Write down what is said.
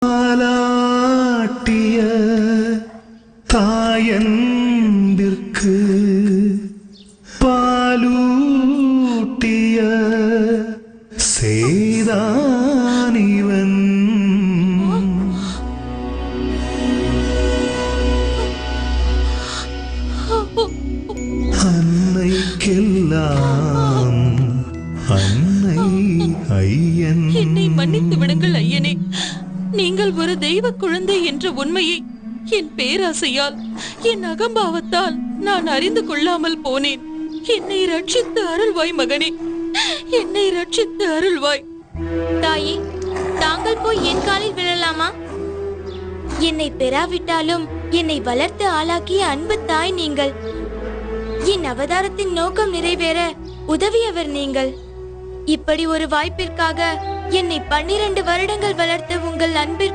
தாலாட்டிய தாயன்பிற்கு பாலூட்டிய சேதானிவன் அன்னைக்கெல்லாம் அன்னை ஐயன். என்னை மன்னித்து விடுங்கள் ஐயனே. நீங்கள் ஒரு தெய்வ குழந்தை என்ற உண்மையை என் பேராசையால், என் அகம்பாவத்தால் நான் அறிந்து கொள்ளாமல் போனேன். என்னை ரட்சித்து அருள்வாய் மகனே, என்னை ரட்சித்து அருள்வாய். தாயே, தாங்கள் போய் என் காலில் விழலாமா? என்னை பெறாவிட்டாலும் என்னை வளர்த்து ஆளாக்கிய அன்பு தாய் நீங்கள். என் அவதாரத்தின் நோக்கம் நிறைவேற உதவியவர் நீங்கள். இப்படி ஒரு வாய்ப்பிற்காக என்னை 12 வருடங்கள் வளர்த்த உங்கள் அன்பிற்கு